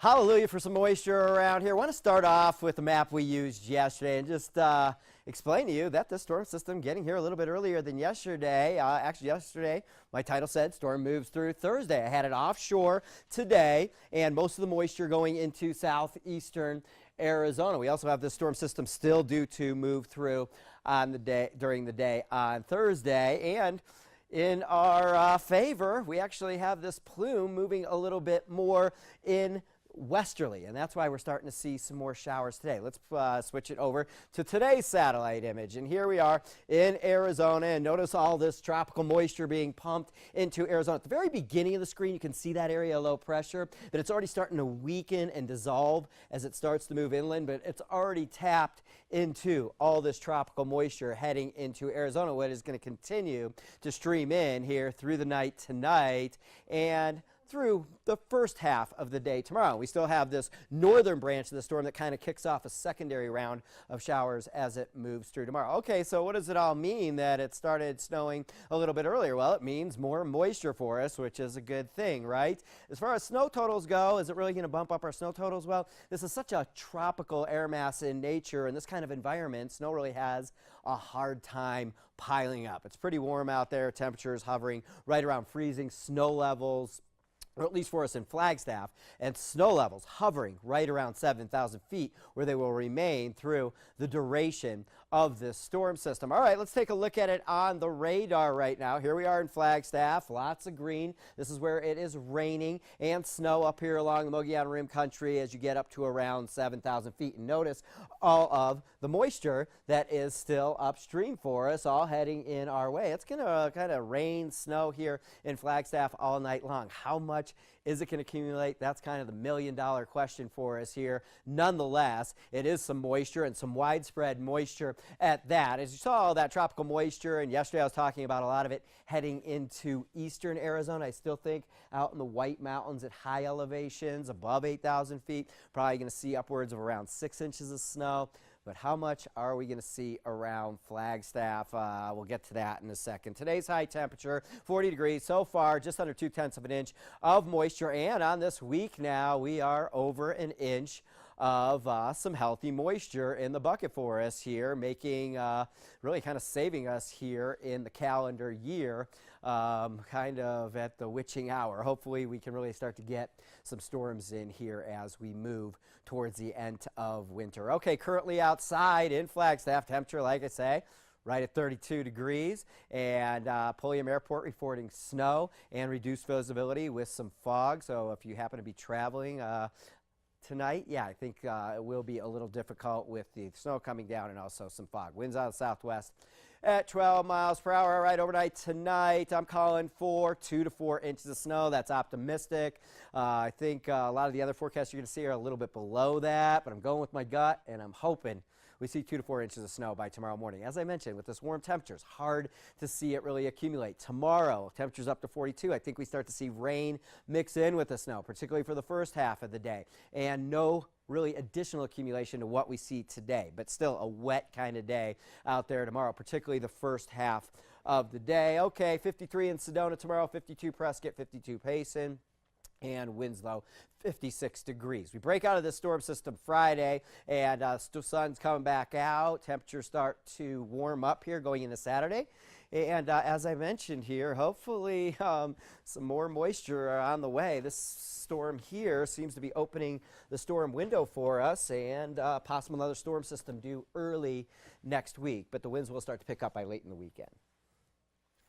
Hallelujah for some moisture around here. I want to start off with the map we used yesterday and just explain to you that the storm system getting here a little bit earlier than yesterday. Actually, yesterday, my title said storm moves through Thursday. I had it offshore today, and most of the moisture going into southeastern Arizona. We also have this storm system still due to move through on the day during the day on Thursday. And in our favor, we actually have this plume moving a little bit more in westerly, and that's why we're starting to see some more showers today. Let's switch it over to today's satellite image, and here we are in Arizona, and notice all this tropical moisture being pumped into Arizona. At the very beginning of the screen, you can see that area of low pressure, but it's already starting to weaken and dissolve as it starts to move inland, but it's already tapped into all this tropical moisture heading into Arizona, what is going to continue to stream in here through the night tonight and through the first half of the day tomorrow. We still have this northern branch of the storm that kind of kicks off a secondary round of showers as it moves through tomorrow. Okay, so what does it all mean that it started snowing a little bit earlier? Well, it means more moisture for us, which is a good thing, right? As far as snow totals go, is it really going to bump up our snow totals? Well, this is such a tropical air mass in nature, and this kind of environment, snow really has a hard time piling up. It's pretty warm out there, temperatures hovering right around freezing, snow levels, or at least for us in Flagstaff, and snow levels hovering right around 7,000 feet, where they will remain through the duration of this storm system. All right, let's take a look at it on the radar right now. Here we are in Flagstaff, lots of green. This is where it is raining and snow up here along the Mogollon Rim country as you get up to around 7,000 feet. And notice all of the moisture that is still upstream for us, all heading in our way. It's going to kind of rain, snow here in Flagstaff all night long. How much is it going to accumulate? That's kind of the million-dollar question for us here. Nonetheless, it is some moisture and some widespread moisture at that. As you saw all that tropical moisture, and yesterday I was talking about a lot of it heading into eastern Arizona. I still think out in the White Mountains at high elevations above 8,000 feet, probably going to see upwards of around 6 inches of snow. But how much are we going to see around Flagstaff? We'll get to that in a second. Today's high temperature, 40 degrees. So far, just under 2/10 of an inch of moisture. And on this week now, we are over an inch of some healthy moisture in the bucket for us here, making really kind of saving us here in the calendar year, kind of at the witching hour. Hopefully we can really start to get some storms in here as we move towards the end of winter. Okay, currently outside in Flagstaff, temperature, like I say, right at 32 degrees, and Pulliam Airport reporting snow and reduced visibility with some fog. So if you happen to be traveling tonight, yeah, I think it will be a little difficult with the snow coming down and also some fog. Winds out of the southwest at 12 miles per hour. All right, overnight tonight, I'm calling for 2 to 4 inches of snow. That's optimistic. I think a lot of the other forecasts you're going to see are a little bit below that, but I'm going with my gut, and I'm hoping we see 2 to 4 inches of snow by tomorrow morning. As I mentioned, with this warm temperature, it's hard to see it really accumulate. Tomorrow, temperatures up to 42. I think we start to see rain mix in with the snow, particularly for the first half of the day, and no really additional accumulation to what we see today, but still a wet kind of day out there tomorrow, particularly the first half of the day. Okay, 53 in Sedona tomorrow, 52 Prescott, 52 Payson, and Winslow, 56 degrees. We break out of this storm system Friday, and the sun's coming back out. Temperatures start to warm up here going into Saturday. And as I mentioned here, hopefully some more moisture on the way. This storm here seems to be opening the storm window for us, and possible another storm system due early next week. But the winds will start to pick up by late in the weekend.